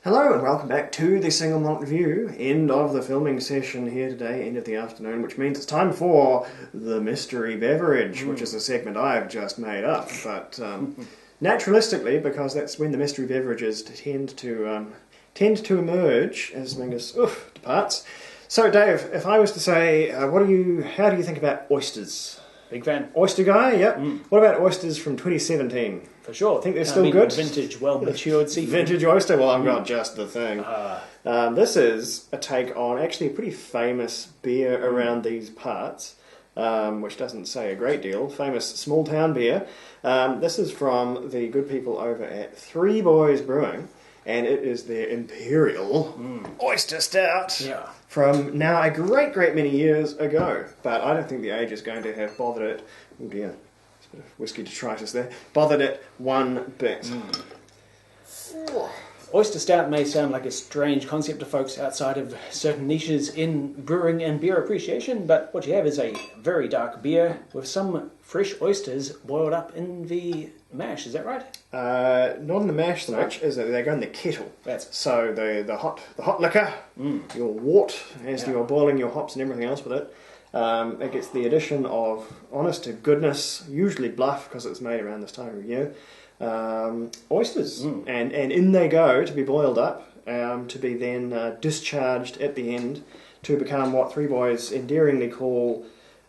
Hello and welcome back to the Single Malt Review. End of the filming session here today, end of the afternoon, which means it's time for the mystery beverage, which is a segment I've just made up. But naturalistically, because that's when the mystery beverages tend to emerge as Mingus departs. So, Dave, if I was to say, how do you think about oysters? Big fan. Oyster guy, yep. What about oysters from 2017? For sure. Think they're still good? Vintage, well-matured seafood. Vintage oyster? Well, I've got just the thing. This is a take on actually a pretty famous beer around these parts, which doesn't say a great deal. Famous small town beer. This is from the good people over at Three Boys Brewing, and it is their Imperial Oyster Stout. Yeah. From now a great many years ago. But I don't think the age is going to have bothered it. Oh dear. It's a bit of whiskey detritus there. Bothered it one bit. Oyster Stout may sound like a strange concept to folks outside of certain niches in brewing and beer appreciation, but what you have is a very dark beer with some fresh oysters boiled up in the mash. Is that right? Not in the mash so much, is it? They go in the kettle. So the hot liquor, your wort, as you're boiling your hops and everything else with it. It gets the addition of honest to goodness, usually bluff because it's made around this time of year, oysters. And in they go to be boiled up, to be then discharged at the end to become what Three Boys endearingly call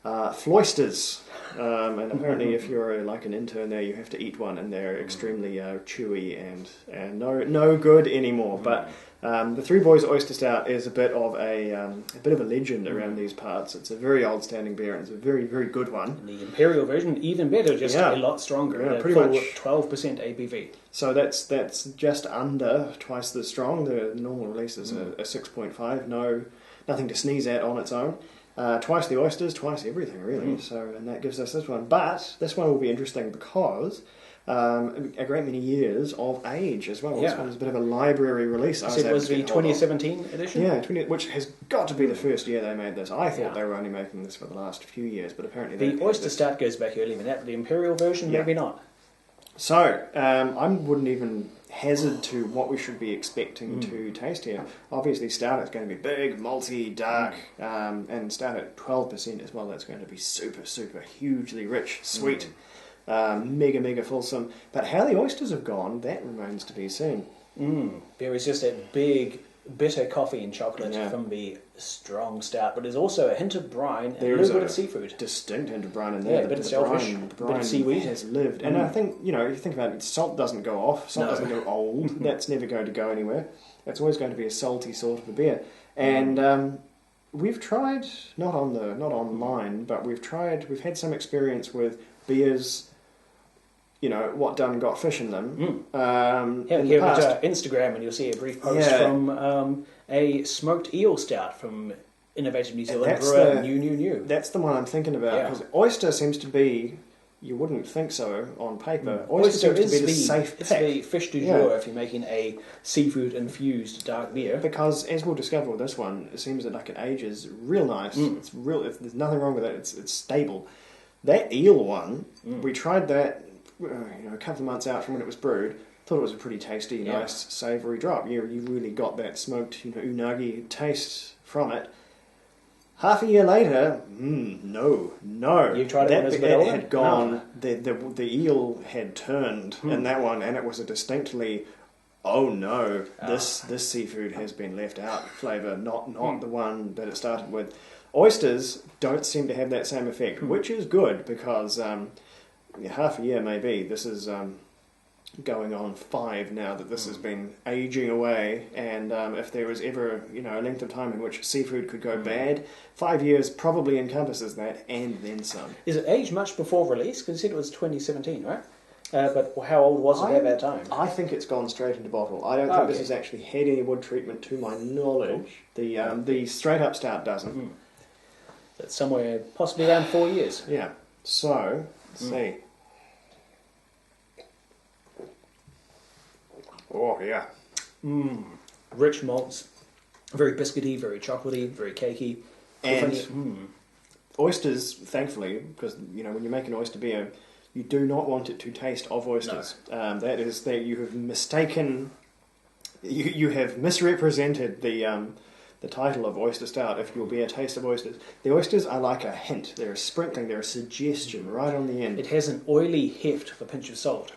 floisters. And apparently if you're like an intern there, you have to eat one, and they're extremely chewy and no good anymore. But the Three Boys Oyster Stout is a bit of a legend around these parts. It's a very old standing beer, and it's a very good one. And the Imperial version, even better, just a lot stronger. Yeah, pretty much 12% ABV. So that's just under twice the strong. The normal release is a 6.5. Nothing to sneeze at on its own. Twice the oysters, twice everything, really. So, and that gives us this one. But this one will be interesting because a great many years of age as well. This one is a bit of a library release. It was the 2017 edition? Yeah, which has got to be the first year they made this. I thought they were only making this for the last few years, but apparently the Oyster Stout goes back earlier than that, but the Imperial version, maybe not. So, I wouldn't even hazard to what we should be expecting to taste here. Obviously, stout is going to be big, malty, dark, and stout at 12% as well. That's going to be super hugely rich, sweet, mega fulsome. But how the oysters have gone, that remains to be seen. There is just a big bitter coffee and chocolate from the strong stout, but there's also a hint of brine and a little bit of seafood. Distinct hint of brine in there. Yeah, a bit of shellfish, a bit of seaweed. Has lived. And I think, if you think about it, salt doesn't go off, salt doesn't go old, that's never going to go anywhere. It's always going to be a salty sort of a beer. And we've tried, not online, but we've had some experience with beers, what done got fish in them. In the past. Instagram, and you'll see a brief post from a smoked eel stout from Innovative New Zealand brewer, New. That's the one I'm thinking about, because oyster seems to be, you wouldn't think so on paper. Oyster seems to be the safe pick. It's the fish du jour if you're making a seafood-infused dark beer. Because, as we'll discover with this one, it seems that it ages real nice. It's there's nothing wrong with it. It's stable. That eel one, we tried that a couple of months out from when it was brewed. Thought it was a pretty tasty, nice, savoury drop. You really got that smoked, unagi taste from it. Half a year later, no. You tried it when it was a bit older? Had gone. No. The eel had turned in that one, and it was a distinctly, this seafood has been left out flavour, not the one that it started with. Oysters don't seem to have that same effect, which is good because half a year maybe. This is going on 5 now that this has been aging away, and if there was ever a length of time in which seafood could go bad, 5 years probably encompasses that and then some. Is it aged much before release? Because you said it was 2017, right? But how old was it at that time? I think it's gone straight into bottle. I don't think this has actually had any wood treatment to my knowledge. Cool. The straight up stout doesn't. That's somewhere possibly around 4 years. Yeah. So let's see. Oh, yeah. Rich malts, very biscuity, very chocolatey, very cakey. And oysters, thankfully, because, when you make an oyster beer, you do not want it to taste of oysters. No. That you have mistaken you have misrepresented the title of Oyster Stout. If your beer tastes of oysters, the oysters are like a hint. They're a sprinkling. They're a suggestion right on the end. It has an oily heft with a pinch of salt.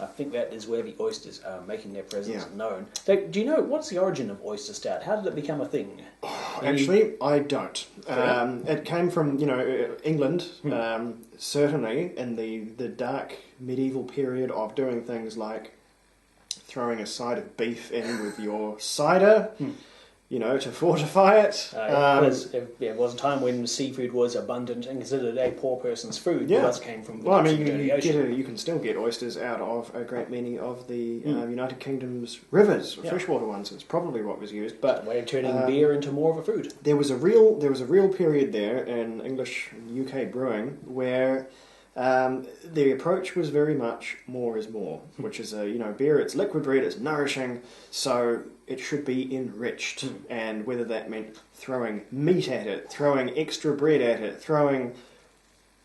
I think that is where the oysters are making their presence known. Do you know what's the origin of Oyster Stout? How did it become a thing? Actually, I don't. It came from England, certainly in the dark medieval period of doing things like throwing a side of beef in with your cider. To fortify it. It was a time when seafood was abundant and considered a poor person's food. Yeah. Because it came from the you can still get oysters out of a great many of the United Kingdom's rivers, freshwater ones. It's probably what was used. But a way of turning beer into more of a food. There was a real period there in English and UK brewing where the approach was very much more is more, which is beer. It's liquid bread. It's nourishing, so it should be enriched. And whether that meant throwing meat at it, throwing extra bread at it, throwing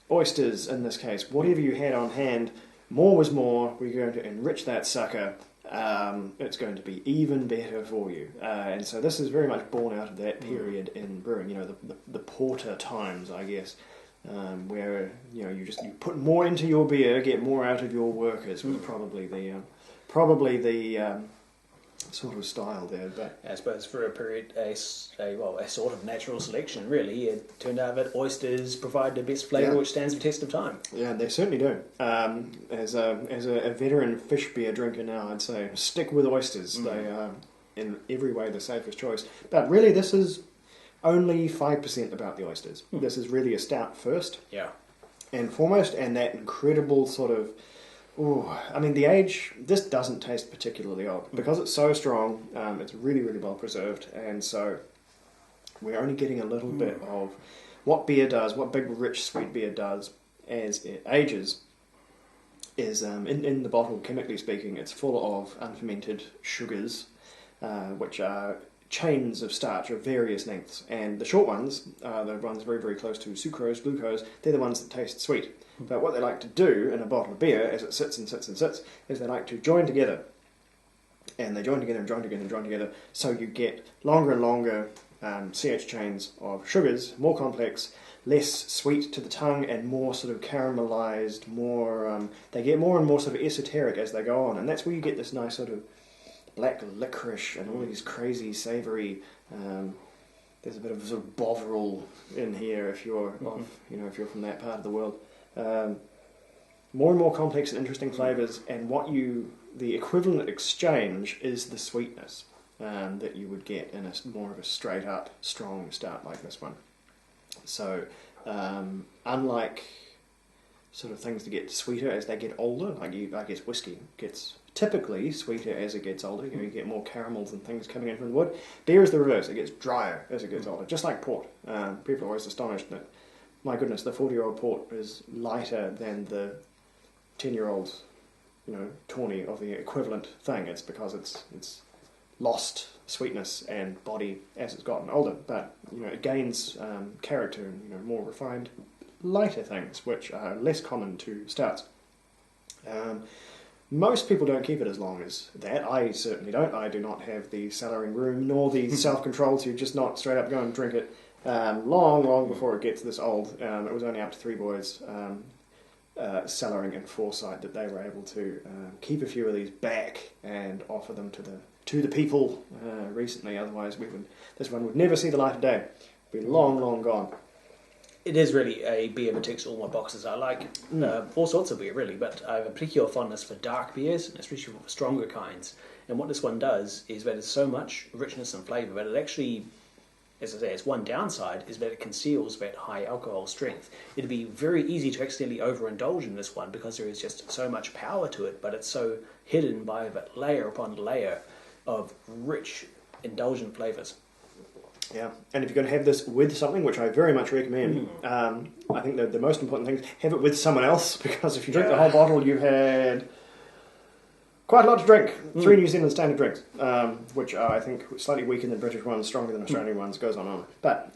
oysters in this case, whatever you had on hand, more was more. We're going to enrich that sucker. It's going to be even better for you. And so this is very much born out of that period in brewing. The porter times, I guess. Where you put more into your beer, get more out of your workers was probably the sort of style there. But I suppose for a period, a sort of natural selection. Really, it turned out that oysters provide the best flavour, which stands the test of time. Yeah, they certainly do. As a veteran fish beer drinker now, I'd say stick with oysters. They are in every way the safest choice. But really, this is only 5% about the oysters. This is really a stout first and foremost, and that incredible sort of the age, this doesn't taste particularly old because it's so strong. It's really, really well preserved, and so we're only getting a little bit of what beer does, what big rich sweet beer does as it ages is in the bottle, chemically speaking, it's full of unfermented sugars, which are chains of starch of various lengths, and the short ones, the ones very, very close to sucrose, glucose, they're the ones that taste sweet. But what they like to do in a bottle of beer, as it sits and sits and sits, is they like to join together. And they join together and join together and join together, so you get longer and longer CH chains of sugars, more complex, less sweet to the tongue, and more sort of caramelized, more, they get more and more sort of esoteric as they go on, and that's where you get this nice sort of black licorice and all these crazy savoury. There's a bit of sort of bovril in here if you're if you're from that part of the world. More and more complex and interesting flavours, and the equivalent exchange is the sweetness that you would get in more of a straight up strong stout like this one. So unlike sort of things that get sweeter as they get older, I guess whiskey gets typically sweeter as it gets older. You get more caramels and things coming in from the wood. Beer is the reverse. It gets drier as it gets older, just like port. People are always astonished that, my goodness, the 40-year-old port is lighter than the 10-year-old, tawny of the equivalent thing. It's because it's lost sweetness and body as it's gotten older, but it gains character and more refined, lighter things, which are less common to stouts. Most people don't keep it as long as that. I certainly don't. I do not have the cellaring room nor the self-control to just not straight up go and drink it long before it gets this old. It was only up to three boys cellaring in foresight that they were able to keep a few of these back and offer them to the people recently. Otherwise, this one would never see the light of day. It'd be long gone. It is really a beer that ticks all my boxes. I like all sorts of beer, really, but I have a particular fondness for dark beers, especially for stronger kinds. And what this one does is that it's so much richness and flavour that it actually, as I say, its one downside is that it conceals that high alcohol strength. It'd be very easy to accidentally overindulge in this one because there is just so much power to it, but it's so hidden by that layer upon layer of rich, indulgent flavours. Yeah, and if you're going to have this with something, which I very much recommend, I think the most important thing is have it with someone else, because if you drink the whole bottle, you've had quite a lot to drink. 3 New Zealand standard drinks, which are, I think, slightly weaker than British ones, stronger than Australian ones, goes on. But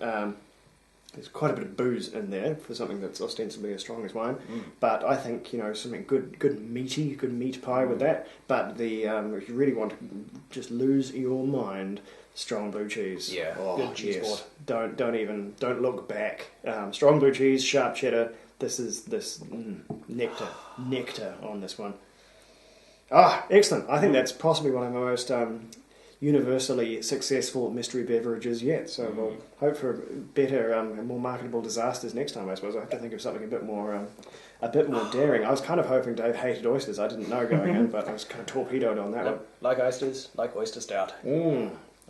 there's quite a bit of booze in there for something that's ostensibly as strong as wine. But I think, something good meat pie with that. But the if you really want to just lose your mind, strong blue cheese. Yeah, good cheese board. Don't look back. Strong blue cheese, sharp cheddar. This is nectar on this one. Excellent. I think that's possibly one of the most universally successful mystery beverages yet. So we'll hope for better and more marketable disasters next time. I suppose I have to think of something a bit more daring. I was kind of hoping Dave hated oysters. I didn't know going in, but I was kind of torpedoed on that one. Like oysters, like Oyster Stout.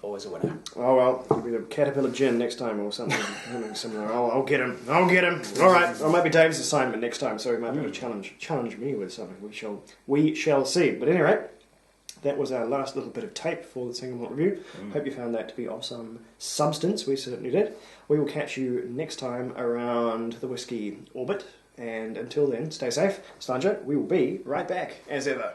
Always a winner. Oh well, it'll be the Caterpillar Gin next time or something similar. I'll get him. All right, or maybe Dave's assignment next time, so he might be able to challenge me with something. We shall see. But at any rate, that was our last little bit of tape for the single malt review. Hope you found that to be of some substance. We certainly did. We will catch you next time around the whiskey orbit. And until then, stay safe. Slanjo, we will be right back, as ever.